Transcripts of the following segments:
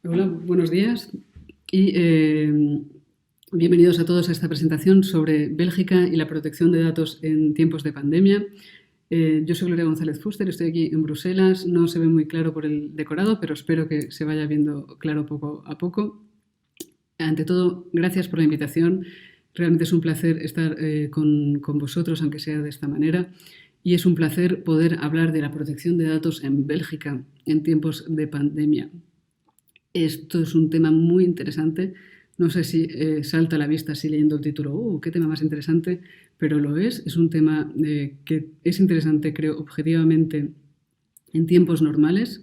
Hola, buenos días y bienvenidos a todos a esta presentación sobre Bélgica y la protección de datos en tiempos de pandemia. Yo soy Gloria González Fuster, estoy aquí en Bruselas. No se ve muy claro por el decorado, pero espero que se vaya viendo claro poco a poco. Ante todo, gracias por la invitación. Realmente es un placer estar con vosotros, aunque sea de esta manera. Y es un placer poder hablar de la protección de datos en Bélgica en tiempos de pandemia. Esto es un tema muy interesante. No sé si salta a la vista así leyendo el título, qué tema más interesante, pero lo es. Es un tema que es interesante, creo, objetivamente en tiempos normales,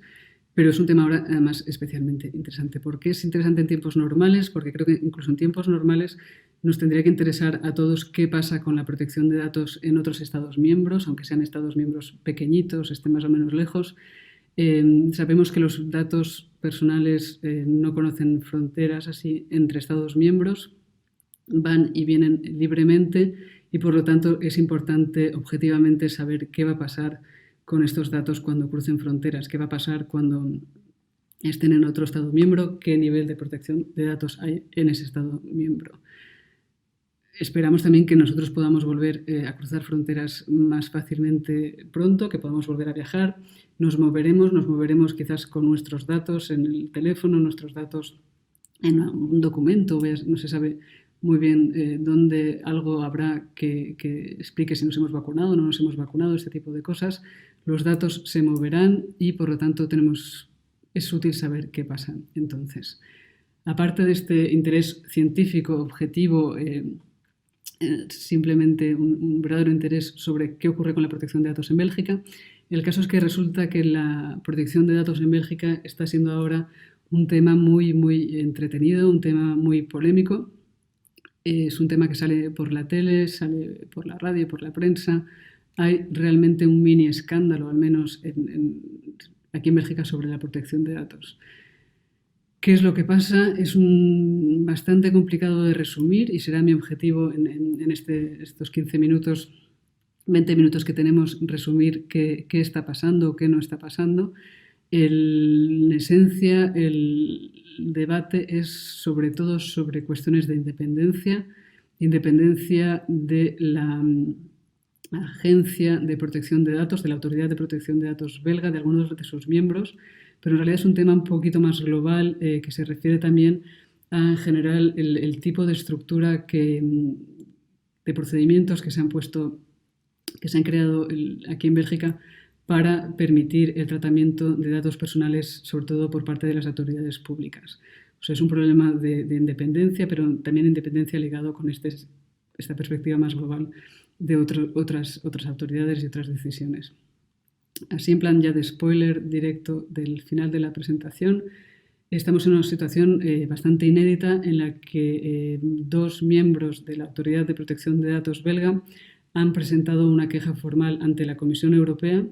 pero es un tema ahora además especialmente interesante. ¿Por qué es interesante en tiempos normales? Porque creo que incluso en tiempos normales nos tendría que interesar a todos qué pasa con la protección de datos en otros Estados miembros, aunque sean Estados miembros pequeñitos, estén más o menos lejos. Sabemos que los datos personales no conocen fronteras así entre Estados miembros, van y vienen libremente y por lo tanto es importante objetivamente saber qué va a pasar con estos datos cuando crucen fronteras, qué va a pasar cuando estén en otro Estado miembro, qué nivel de protección de datos hay en ese Estado miembro. Esperamos también que nosotros podamos volver a cruzar fronteras más fácilmente pronto, que podamos volver a viajar. Nos moveremos quizás con nuestros datos en el teléfono, nuestros datos en un documento, no se sabe muy bien dónde algo habrá que explique si nos hemos vacunado o no nos hemos vacunado, este tipo de cosas. Los datos se moverán y por lo tanto es útil saber qué pasa entonces. Aparte de este interés científico objetivo, simplemente un verdadero interés sobre qué ocurre con la protección de datos en Bélgica. El caso es que resulta que la protección de datos en Bélgica está siendo ahora un tema muy, muy entretenido, un tema muy polémico. Es un tema que sale por la tele, sale por la radio, por la prensa. Hay realmente un mini escándalo, al menos aquí en Bélgica, sobre la protección de datos. ¿Qué es lo que pasa? Es bastante complicado de resumir y será mi objetivo en estos 15 minutos, 20 minutos que tenemos, resumir qué está pasando o qué no está pasando. En esencia, el debate es sobre todo sobre cuestiones de independencia de la Agencia de Protección de Datos, de la Autoridad de Protección de Datos belga, de algunos de sus miembros, pero en realidad es un tema un poquito más global que se refiere también a, en general, el tipo de estructura de procedimientos que se han creado aquí en Bélgica para permitir el tratamiento de datos personales, sobre todo por parte de las autoridades públicas. O sea, es un problema de independencia, pero también independencia ligado con esta perspectiva más global de otras autoridades y otras decisiones. Así, en plan ya de spoiler directo del final de la presentación, estamos en una situación bastante inédita en la que dos miembros de la Autoridad de Protección de Datos belga han presentado una queja formal ante la Comisión Europea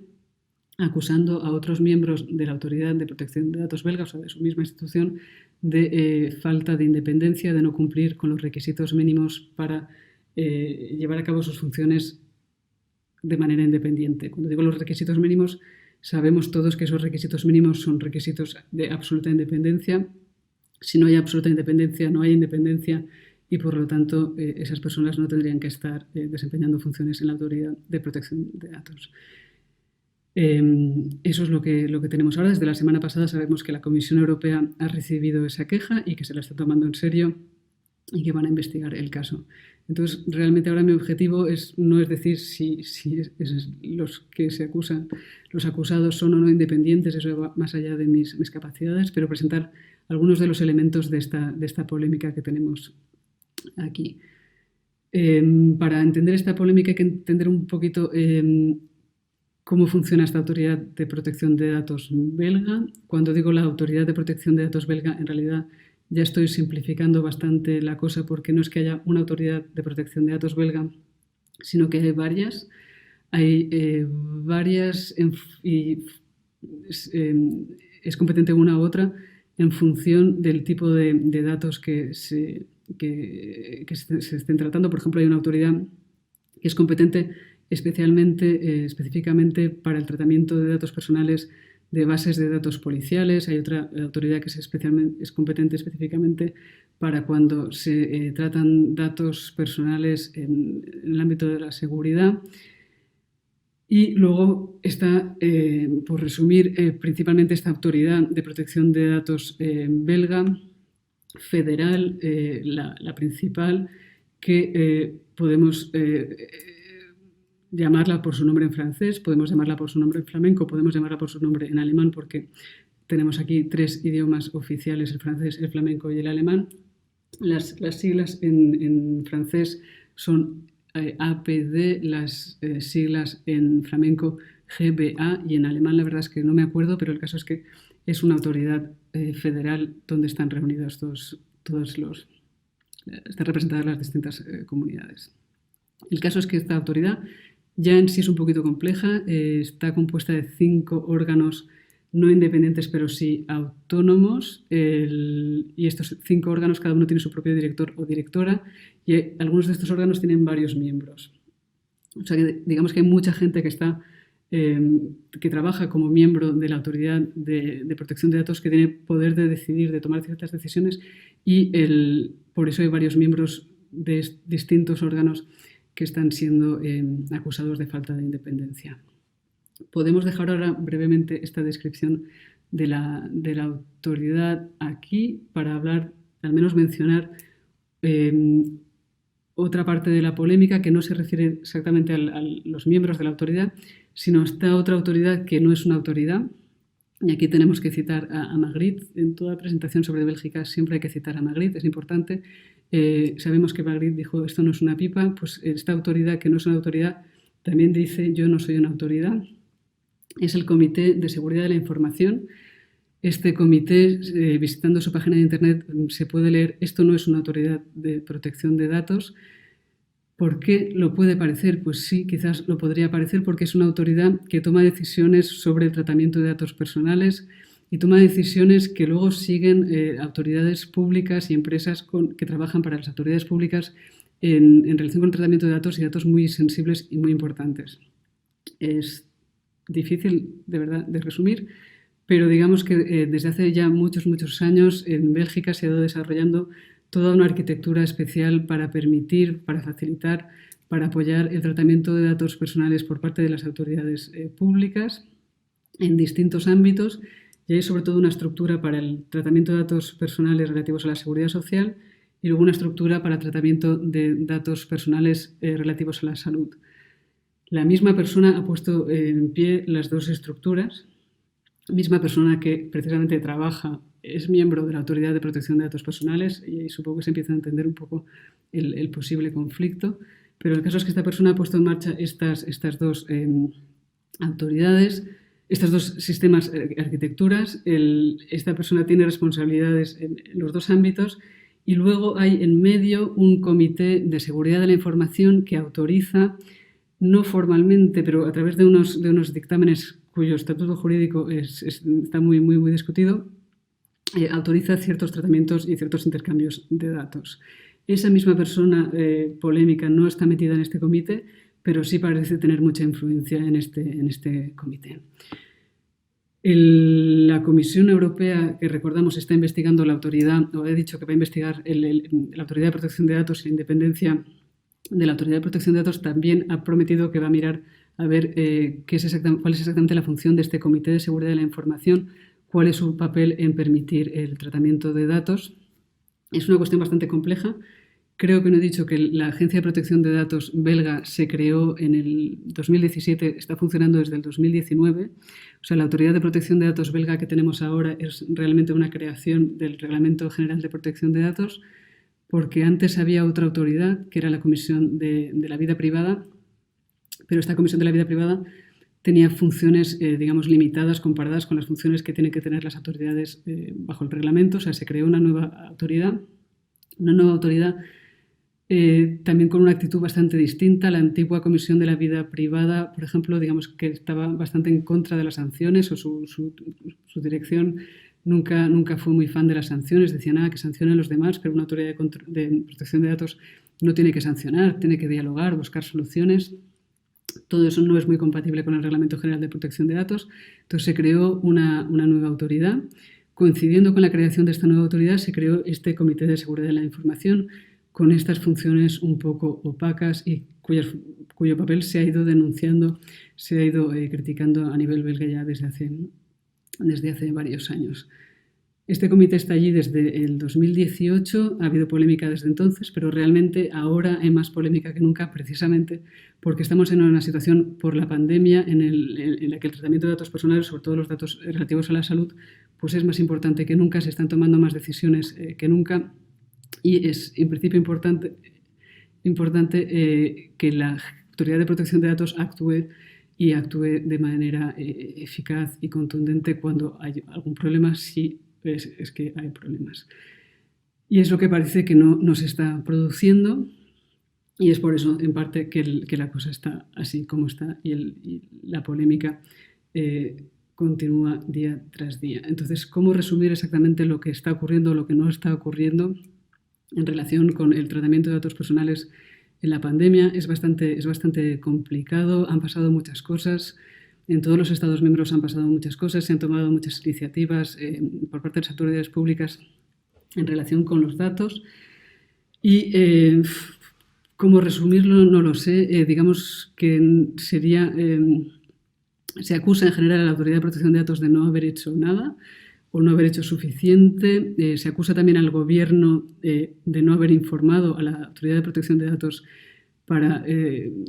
acusando a otros miembros de la Autoridad de Protección de Datos belga, o sea, de su misma institución, de falta de independencia, de no cumplir con los requisitos mínimos para llevar a cabo sus funciones de manera independiente. Cuando digo los requisitos mínimos, sabemos todos que esos requisitos mínimos son requisitos de absoluta independencia. Si no hay absoluta independencia, no hay independencia y por lo tanto esas personas no tendrían que estar desempeñando funciones en la Autoridad de Protección de Datos. Eso es lo que tenemos ahora. Desde la semana pasada sabemos que la Comisión Europea ha recibido esa queja y que se la está tomando en serio y que van a investigar el caso. Entonces, realmente ahora mi objetivo no es decir si los que se acusan, los acusados son o no independientes, eso va más allá de mis capacidades, pero presentar algunos de los elementos de esta polémica que tenemos aquí. Para entender esta polémica hay que entender un poquito cómo funciona esta Autoridad de Protección de Datos belga. Cuando digo la Autoridad de Protección de Datos belga, en realidad ya estoy simplificando bastante la cosa porque no es que haya una Autoridad de Protección de Datos belga, sino que hay varias. Hay varias y es competente una u otra en función del tipo de datos que se estén tratando. Por ejemplo, hay una autoridad que es competente específicamente para el tratamiento de datos personales de bases de datos policiales. Hay otra autoridad que es competente específicamente para cuando se tratan datos personales en el ámbito de la seguridad. Y luego está, por resumir, principalmente esta autoridad de protección de datos belga, federal, la principal, que podemos llamarla por su nombre en francés, podemos llamarla por su nombre en flamenco, podemos llamarla por su nombre en alemán, porque tenemos aquí 3 idiomas oficiales, el francés, el flamenco y el alemán. Las siglas en francés son APD, las siglas en flamenco GBA, y en alemán la verdad es que no me acuerdo, pero el caso es que es una autoridad federal donde están reunidos están representadas las distintas comunidades. El caso es que esta autoridad ya en sí es un poquito compleja, está compuesta de 5 órganos no independientes, pero sí autónomos, y estos 5 órganos cada uno tiene su propio director o directora, y algunos de estos órganos tienen varios miembros. O sea que digamos que hay mucha gente que trabaja como miembro de la Autoridad de Protección de Datos, que tiene poder de decidir, de tomar ciertas decisiones, y por eso hay varios miembros de distintos órganos que están siendo acusados de falta de independencia. Podemos dejar ahora brevemente esta descripción de la autoridad aquí para hablar, al menos mencionar otra parte de la polémica que no se refiere exactamente a los miembros de la autoridad, sino a esta otra autoridad que no es una autoridad. Y aquí tenemos que citar a Magritte. En toda presentación sobre Bélgica siempre hay que citar a Magritte, es importante. Sabemos que Magritte dijo esto no es una pipa, pues esta autoridad que no es una autoridad también dice yo no soy una autoridad. Es el Comité de Seguridad de la Información. Este comité, visitando su página de internet, se puede leer esto no es una autoridad de protección de datos. ¿Por qué lo puede parecer? Pues sí, quizás lo podría parecer porque es una autoridad que toma decisiones sobre el tratamiento de datos personales y toma decisiones que luego siguen autoridades públicas y empresas que trabajan para las autoridades públicas en relación con el tratamiento de datos y datos muy sensibles y muy importantes. Es difícil, de verdad, de resumir, pero digamos que desde hace ya muchos años en Bélgica se ha ido desarrollando toda una arquitectura especial para permitir, para facilitar, para apoyar el tratamiento de datos personales por parte de las autoridades públicas en distintos ámbitos, y hay sobre todo una estructura para el tratamiento de datos personales relativos a la seguridad social y luego una estructura para el tratamiento de datos personales relativos a la salud. La misma persona ha puesto en pie las dos estructuras, misma persona que precisamente es miembro de la Autoridad de Protección de Datos Personales, y supongo que se empieza a entender un poco el posible conflicto, pero el caso es que esta persona ha puesto en marcha estas dos autoridades, estos dos sistemas, arquitecturas. Esta persona tiene responsabilidades en los dos ámbitos, y luego hay en medio un comité de seguridad de la información que autoriza, no formalmente, pero a través de unos dictámenes cuyo estatuto jurídico está muy discutido, autoriza ciertos tratamientos y ciertos intercambios de datos. Esa misma persona polémica no está metida en este comité, pero sí parece tener mucha influencia en este comité. La Comisión Europea, que recordamos está investigando la autoridad, o he dicho que va a investigar la Autoridad de Protección de Datos e independencia de la Autoridad de Protección de Datos, también ha prometido que va a mirar a ver cuál es exactamente la función de este Comité de Seguridad de la Información, cuál es su papel en permitir el tratamiento de datos. Es una cuestión bastante compleja. Creo que no he dicho que la Agencia de Protección de Datos belga se creó en el 2017, está funcionando desde el 2019. O sea, la Autoridad de Protección de Datos belga que tenemos ahora es realmente una creación del Reglamento General de Protección de Datos, porque antes había otra autoridad, que era la Comisión de la Vida Privada, pero esta Comisión de la Vida Privada tenía funciones, digamos, limitadas comparadas con las funciones que tienen que tener las autoridades bajo el reglamento. O sea, se creó una nueva autoridad también con una actitud bastante distinta. La antigua Comisión de la Vida Privada, por ejemplo, digamos que estaba bastante en contra de las sanciones, o su dirección nunca fue muy fan de las sanciones. Decía nada, que sancionen los demás, pero una autoridad de protección de datos no tiene que sancionar, tiene que dialogar, buscar soluciones. Todo eso no es muy compatible con el Reglamento General de Protección de Datos. Entonces se creó una nueva autoridad. Coincidiendo con la creación de esta nueva autoridad, se creó este Comité de Seguridad de la Información con estas funciones un poco opacas y cuyo papel se ha ido denunciando, se ha ido criticando a nivel belga ya desde hace varios años. Este comité está allí desde el 2018, ha habido polémica desde entonces, pero realmente ahora hay más polémica que nunca, precisamente porque estamos en una situación por la pandemia en la que el tratamiento de datos personales, sobre todo los datos relativos a la salud, pues es más importante que nunca, se están tomando más decisiones que nunca y es en principio importante que la Autoridad de Protección de Datos actúe de manera eficaz y contundente cuando hay algún problema, si es que hay problemas. Y es lo que parece que no se está produciendo y es por eso, en parte, que la cosa está así como está y la polémica continúa día tras día. Entonces, ¿cómo resumir exactamente lo que está ocurriendo o lo que no está ocurriendo en relación con el tratamiento de datos personales en la pandemia? Es bastante complicado, han pasado muchas cosas. En todos los Estados miembros han pasado muchas cosas, se han tomado muchas iniciativas por parte de las autoridades públicas en relación con los datos. Y cómo resumirlo no lo sé. Digamos que se acusa en general a la Autoridad de Protección de Datos de no haber hecho nada o no haber hecho suficiente. Se acusa también al Gobierno de no haber informado a la Autoridad de Protección de Datos para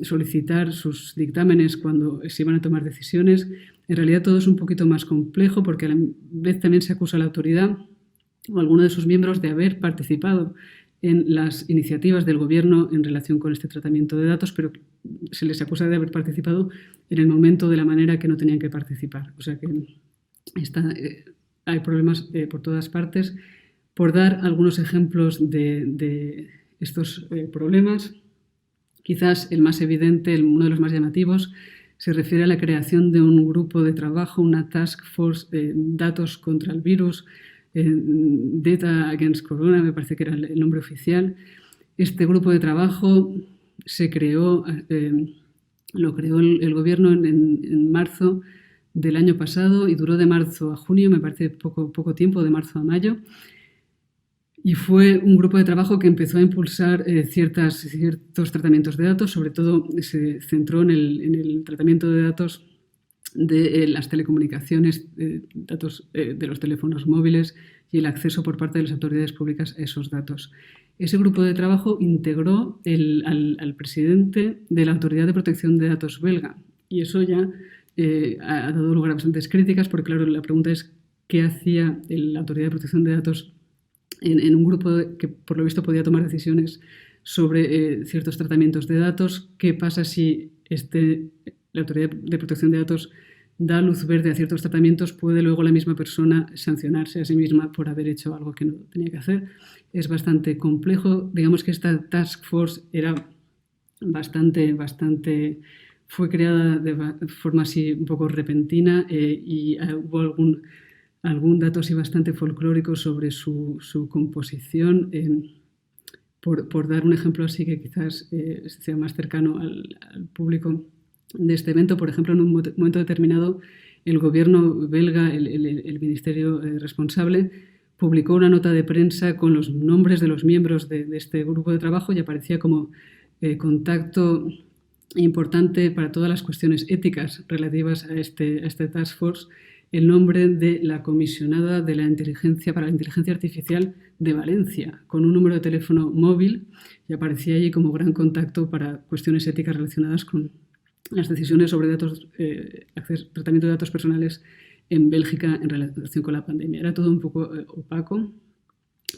solicitar sus dictámenes cuando se iban a tomar decisiones. En realidad todo es un poquito más complejo porque a la vez también se acusa a la autoridad o a alguno de sus miembros de haber participado en las iniciativas del Gobierno en relación con este tratamiento de datos, pero se les acusa de haber participado en el momento de la manera que no tenían que participar. O sea que hay problemas por todas partes. Por dar algunos ejemplos de estos problemas, quizás el más evidente, uno de los más llamativos, se refiere a la creación de un grupo de trabajo, una task force de datos contra el virus, Data Against Corona, me parece que era el nombre oficial. Este grupo de trabajo se creó, lo creó el Gobierno en marzo del año pasado y duró de marzo a junio, me parece poco tiempo, de marzo a mayo. Y fue un grupo de trabajo que empezó a impulsar ciertos tratamientos de datos, sobre todo se centró en el tratamiento de datos de las telecomunicaciones, datos de los teléfonos móviles y el acceso por parte de las autoridades públicas a esos datos. Ese grupo de trabajo integró al presidente de la Autoridad de Protección de Datos belga y eso ya ha dado lugar a bastantes críticas porque, claro, la pregunta es qué hacía la Autoridad de Protección de Datos en un grupo que por lo visto podía tomar decisiones sobre ciertos tratamientos de datos. ¿Qué pasa si la Autoridad de Protección de Datos da luz verde a ciertos tratamientos? ¿Puede luego la misma persona sancionarse a sí misma por haber hecho algo que no tenía que hacer? Es bastante complejo. Digamos que esta task force era fue creada de forma así un poco repentina y hubo algún dato así bastante folclórico sobre su composición. Por dar un ejemplo así que quizás sea más cercano al público de este evento, por ejemplo, en un momento determinado el Gobierno belga, el ministerio responsable, publicó una nota de prensa con los nombres de los miembros de este grupo de trabajo y aparecía como contacto importante para todas las cuestiones éticas relativas a este Task Force el nombre de la comisionada de la inteligencia para la inteligencia artificial de Valencia, con un número de teléfono móvil y aparecía allí como gran contacto para cuestiones éticas relacionadas con las decisiones sobre tratamiento de datos personales en Bélgica en relación con la pandemia. Era todo un poco opaco,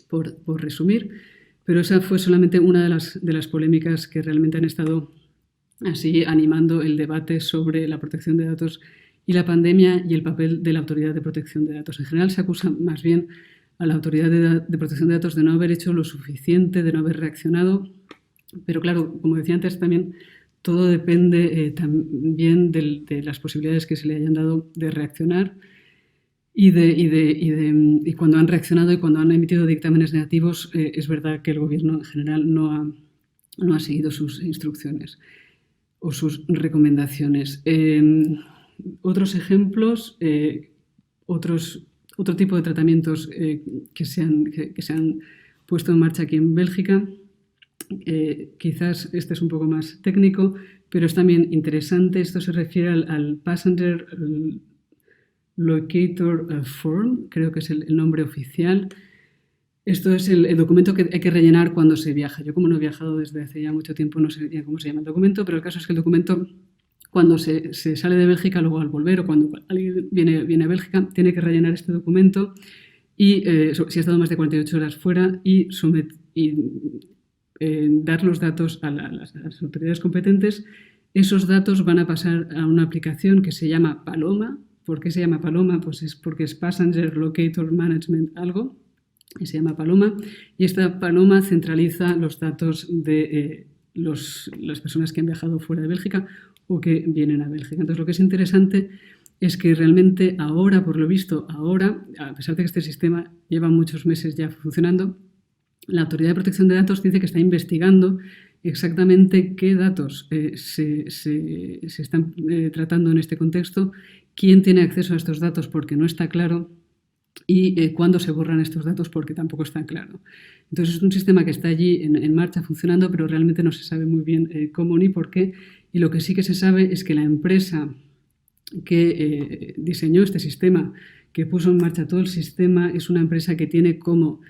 por resumir, pero esa fue solamente una de las polémicas que realmente han estado así animando el debate sobre la protección de datos y la pandemia y el papel de la Autoridad de Protección de Datos. En general se acusa más bien a la Autoridad de Protección de Datos de no haber hecho lo suficiente, de no haber reaccionado, pero claro, como decía antes también, todo depende también de las posibilidades que se le hayan dado de reaccionar y cuando han reaccionado y cuando han emitido dictámenes negativos, es verdad que el Gobierno en general no ha seguido sus instrucciones. o sus recomendaciones. Otros ejemplos, otro tipo de tratamientos que se han puesto en marcha aquí en Bélgica. Quizás este es un poco más técnico, pero es también interesante. Esto se refiere al Passenger Locator Form, creo que es el nombre oficial. Esto es el documento que hay que rellenar cuando se viaja. Yo, como no he viajado desde hace ya mucho tiempo, no sé bien cómo se llama el documento, pero el caso es que el documento, cuando se sale de Bélgica, luego al volver o cuando alguien viene a Bélgica, tiene que rellenar este documento y, si ha estado más de 48 horas fuera, y dar los datos a las autoridades competentes. Esos datos van a pasar a una aplicación que se llama Paloma. ¿Por qué se llama Paloma? Pues es porque es Passenger Locator Management algo, y se llama Paloma, y esta Paloma centraliza los datos de las personas que han viajado fuera de Bélgica o que vienen a Bélgica. Entonces, lo que es interesante es que realmente ahora, por lo visto, a pesar de que este sistema lleva muchos meses ya funcionando, la Autoridad de Protección de Datos dice que está investigando exactamente qué datos se están tratando en este contexto, quién tiene acceso a estos datos porque no está claro, y cuándo se borran estos datos porque tampoco está claro. Entonces es un sistema que está allí en marcha funcionando, pero realmente no se sabe muy bien cómo ni por qué. Y lo que sí que se sabe es que la empresa que diseñó este sistema, que puso en marcha todo el sistema, es una empresa que tiene como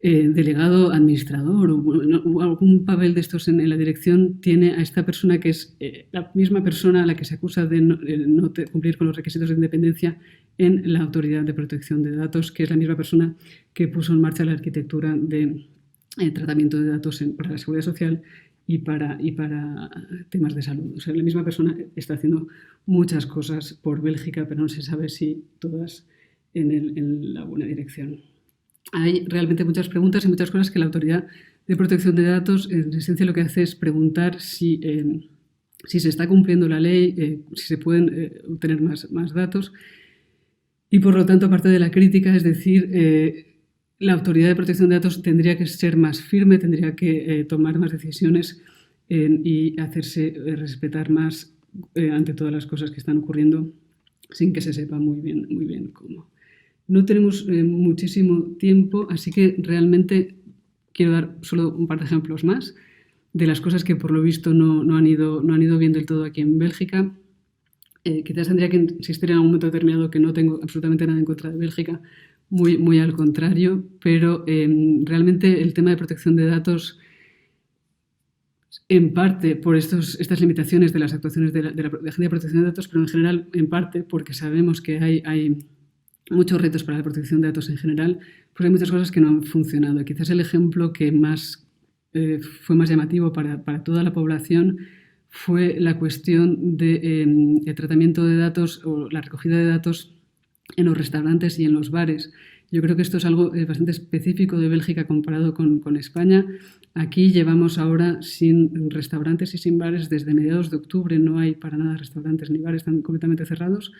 delegado administrador o algún papel de estos en la dirección, tiene a esta persona que es la misma persona a la que se acusa de no cumplir con los requisitos de independencia en la Autoridad de Protección de Datos, que es la misma persona que puso en marcha la arquitectura de tratamiento de datos para la seguridad social y para temas de salud. O sea, la misma persona está haciendo muchas cosas por Bélgica, pero no se sabe si todas en la buena dirección. Hay realmente muchas preguntas y muchas cosas que la Autoridad de Protección de Datos, en esencia, lo que hace es preguntar si se está cumpliendo la ley, si se pueden obtener más datos. Y, por lo tanto, parte de la crítica es decir, la Autoridad de Protección de Datos tendría que ser más firme, tendría que tomar más decisiones y hacerse respetar más ante todas las cosas que están ocurriendo sin que se sepa muy bien cómo. No tenemos muchísimo tiempo, así que realmente quiero dar solo un par de ejemplos más de las cosas que, por lo visto, no han ido bien del todo aquí en Bélgica. Quizás tendría que insistir en algún momento determinado que no tengo absolutamente nada en contra de Bélgica, muy al contrario, pero realmente el tema de protección de datos, en parte por estas limitaciones de las actuaciones de la Agencia de Protección de Datos, pero en general en parte porque sabemos que hay muchos retos para la protección de datos en general, pues hay muchas cosas que no han funcionado. Quizás el ejemplo que fue más llamativo para toda la población fue la cuestión del tratamiento de datos o la recogida de datos en los restaurantes y en los bares. Yo creo que esto es algo bastante específico de Bélgica comparado con España. Aquí llevamos ahora sin restaurantes y sin bares desde mediados de octubre. No hay para nada restaurantes ni bares, están completamente cerrados.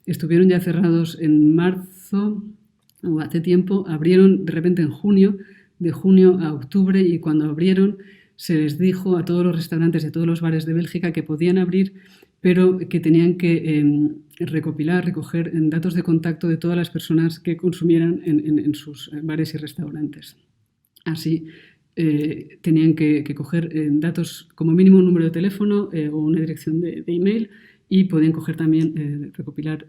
Estuvieron ya cerrados en marzo o hace tiempo. Abrieron de repente en junio, de junio a octubre, y cuando abrieron se les dijo a todos los restaurantes y a todos los bares de Bélgica que podían abrir, pero que tenían que recoger datos de contacto de todas las personas que consumieran en sus bares y restaurantes. Así, tenían que coger datos, como mínimo un número de teléfono o una dirección de email, y podían coger también, recopilar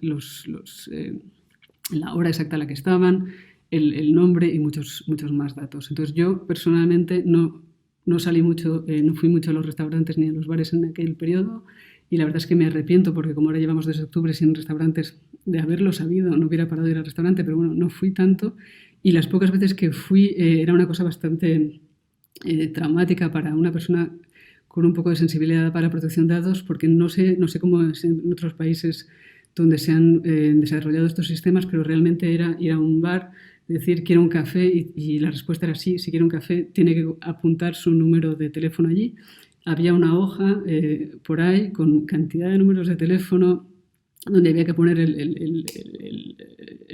la hora exacta a la que estaban, el nombre y muchos más datos. Entonces, yo personalmente no salí mucho, no fui mucho a los restaurantes ni a los bares en aquel periodo, y la verdad es que me arrepiento porque, como ahora llevamos desde octubre sin restaurantes, de haberlo sabido no hubiera parado de ir al restaurante, pero bueno, no fui tanto, y las pocas veces que fui era una cosa bastante traumática para una persona con un poco de sensibilidad para la protección de datos, porque no sé cómo es en otros países donde se han desarrollado estos sistemas, pero realmente era ir a un bar, decir quiero un café, y la respuesta era sí, si quiere un café tiene que apuntar su número de teléfono allí. Había una hoja por ahí con cantidad de números de teléfono donde había que poner el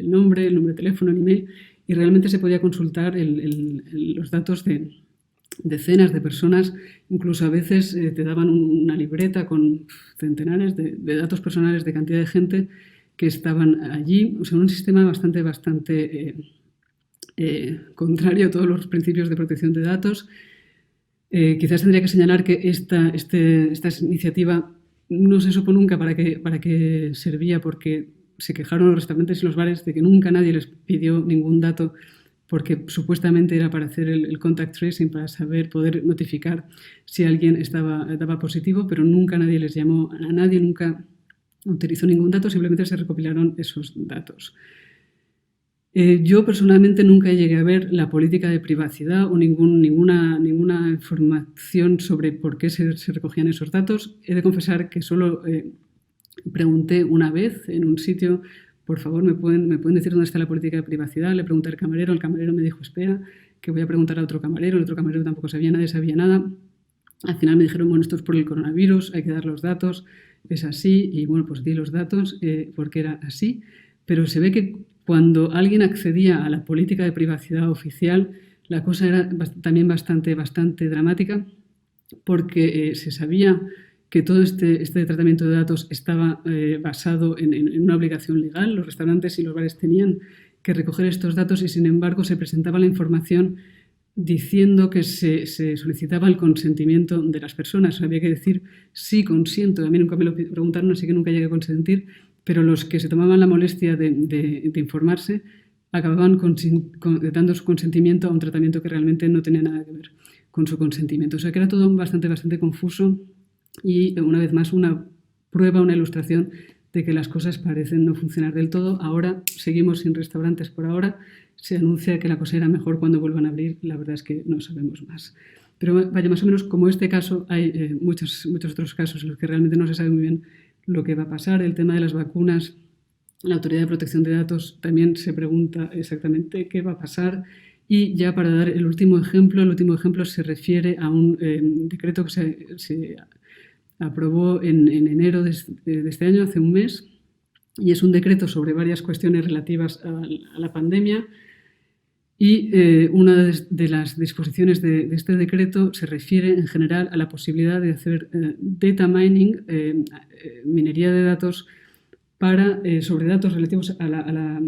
nombre, el número de teléfono, el email, y realmente se podía consultar los datos de decenas de personas, incluso a veces te daban una libreta con centenares de datos personales de cantidad de gente que estaban allí. O sea, un sistema bastante contrario a todos los principios de protección de datos. Quizás tendría que señalar que esta iniciativa no se supo nunca para qué servía, porque se quejaron los restaurantes y los bares de que nunca nadie les pidió ningún dato, porque supuestamente era para hacer el contact tracing, para poder notificar si alguien daba positivo, pero nunca nadie les llamó, a nadie nunca utilizó ningún dato, simplemente se recopilaron esos datos. Yo personalmente nunca llegué a ver la política de privacidad o ninguna información sobre por qué se recogían esos datos. He de confesar que solo pregunté una vez en un sitio, por favor, ¿me pueden decir dónde está la política de privacidad? Le pregunté al camarero, el camarero me dijo, espera, que voy a preguntar a otro camarero, el otro camarero tampoco sabía, nadie sabía nada. Al final me dijeron, bueno, esto es por el coronavirus, hay que dar los datos, es así, y bueno, pues di los datos porque era así, pero se ve que cuando alguien accedía a la política de privacidad oficial, la cosa era también bastante dramática, porque se sabía que todo este tratamiento de datos estaba basado en una obligación legal. Los restaurantes y los bares tenían que recoger estos datos y, sin embargo, se presentaba la información diciendo que se solicitaba el consentimiento de las personas. Había que decir, sí, consiento. A mí nunca me lo preguntaron, así que nunca llegué a consentir, pero los que se tomaban la molestia de informarse acababan dando su consentimiento a un tratamiento que realmente no tenía nada que ver con su consentimiento. O sea que era todo bastante confuso y, una vez más, una ilustración de que las cosas parecen no funcionar del todo. Ahora seguimos sin restaurantes por ahora. Se anuncia que la cosa irá mejor cuando vuelvan a abrir. La verdad es que no sabemos más. Pero vaya, más o menos como este caso, hay muchos otros casos en los que realmente no se sabe muy bien lo que va a pasar. El tema de las vacunas, la Autoridad de Protección de Datos también se pregunta exactamente qué va a pasar. Y ya para dar el último ejemplo se refiere a un decreto que se aprobó en enero de este año, hace un mes, y es un decreto sobre varias cuestiones relativas a la pandemia. Y una de las disposiciones de este decreto se refiere en general a la posibilidad de hacer data mining, minería de datos, sobre datos relativos a la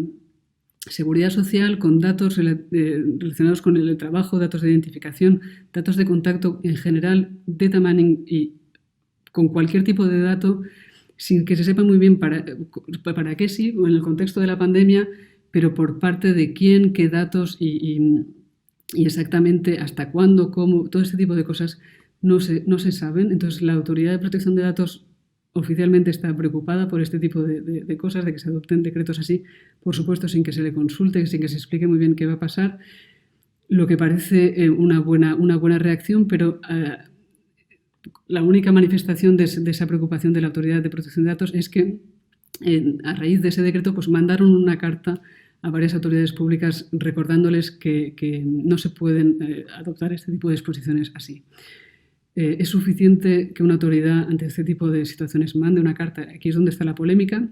seguridad social, con datos relacionados con el trabajo, datos de identificación, datos de contacto en general, data mining y con cualquier tipo de dato, sin que se sepa muy bien para qué sí, o en el contexto de la pandemia, pero por parte de quién, qué datos y exactamente hasta cuándo, cómo, todo este tipo de cosas no se saben. Entonces, la Autoridad de Protección de Datos oficialmente está preocupada por este tipo de cosas, de que se adopten decretos así, por supuesto, sin que se le consulte, sin que se explique muy bien qué va a pasar, lo que parece una buena reacción, pero la única manifestación de esa preocupación de la Autoridad de Protección de Datos es que a raíz de ese decreto pues mandaron una carta a varias autoridades públicas recordándoles que no se pueden adoptar este tipo de disposiciones así. Es suficiente que una autoridad ante este tipo de situaciones mande una carta. Aquí es donde está la polémica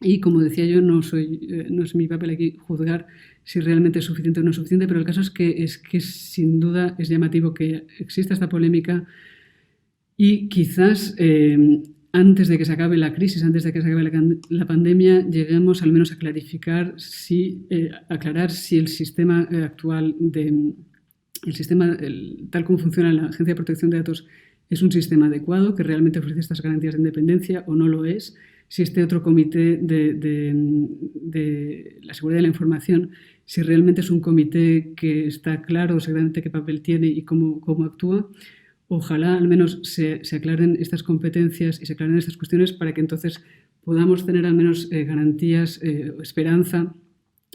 y, como decía yo, no es mi papel aquí juzgar si realmente es suficiente o no es suficiente, pero el caso es que sin duda es llamativo que exista esta polémica y quizás antes de que se acabe la crisis, antes de que se acabe la pandemia, lleguemos al menos a aclarar si el sistema actual tal como funciona la Agencia de Protección de Datos es un sistema adecuado, que realmente ofrece estas garantías de independencia o no lo es. Si este otro comité de la seguridad de la información, si realmente es un comité que está claro exactamente qué papel tiene y cómo actúa. Ojalá al menos se aclaren estas competencias y se aclaren estas cuestiones para que entonces podamos tener al menos garantías o esperanza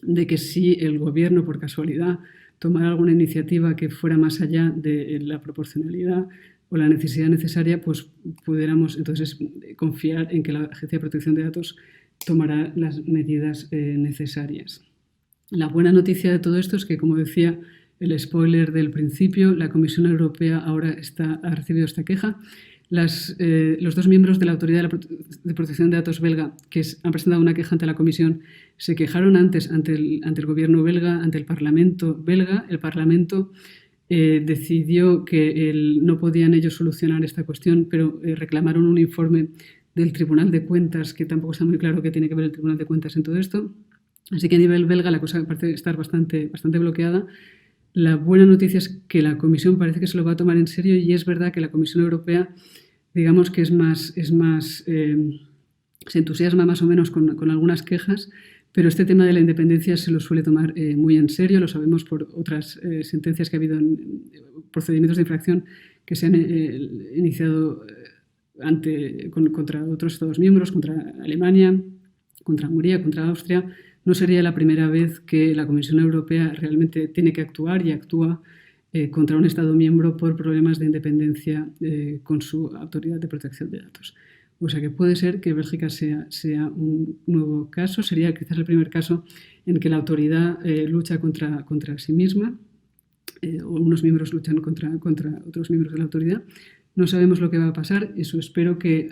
de que si el gobierno, por casualidad, tomara alguna iniciativa que fuera más allá de la proporcionalidad o la necesidad necesaria, pues pudiéramos entonces confiar en que la Agencia de Protección de Datos tomará las medidas necesarias. La buena noticia de todo esto es que, como decía, el spoiler del principio, la Comisión Europea ahora ha recibido esta queja. Los dos miembros de la Autoridad de Protección de Datos belga que han presentado una queja ante la Comisión se quejaron antes ante el gobierno belga, ante el Parlamento belga. El Parlamento decidió que no podían ellos solucionar esta cuestión, pero reclamaron un informe del Tribunal de Cuentas, que tampoco está muy claro qué tiene que ver el Tribunal de Cuentas en todo esto. Así que a nivel belga la cosa parece estar bastante bloqueada. La buena noticia es que la Comisión parece que se lo va a tomar en serio, y es verdad que la Comisión Europea, digamos que se entusiasma más o menos con algunas quejas, pero este tema de la independencia se lo suele tomar muy en serio. Lo sabemos por otras sentencias que ha habido en procedimientos de infracción que se han iniciado contra otros Estados miembros, contra Alemania, contra Hungría, contra Austria. No sería la primera vez que la Comisión Europea realmente tiene que actuar y actúa contra un Estado miembro por problemas de independencia con su autoridad de protección de datos. O sea que puede ser que Bélgica sea un nuevo caso. Sería quizás el primer caso en que la autoridad lucha contra sí misma, o unos miembros luchan contra otros miembros de la autoridad. No sabemos lo que va a pasar. Eso, espero que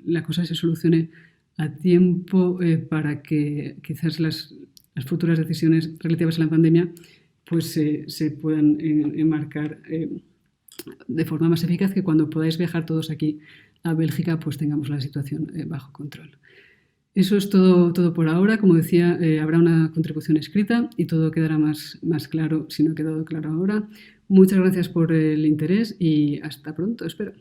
la cosa se solucione a tiempo para que quizás las futuras decisiones relativas a la pandemia pues se puedan enmarcar de forma más eficaz, que cuando podáis viajar todos aquí a Bélgica pues tengamos la situación bajo control. Eso es todo por ahora. Como decía, habrá una contribución escrita y todo quedará más claro si no ha quedado claro ahora. Muchas gracias por el interés y hasta pronto, espero.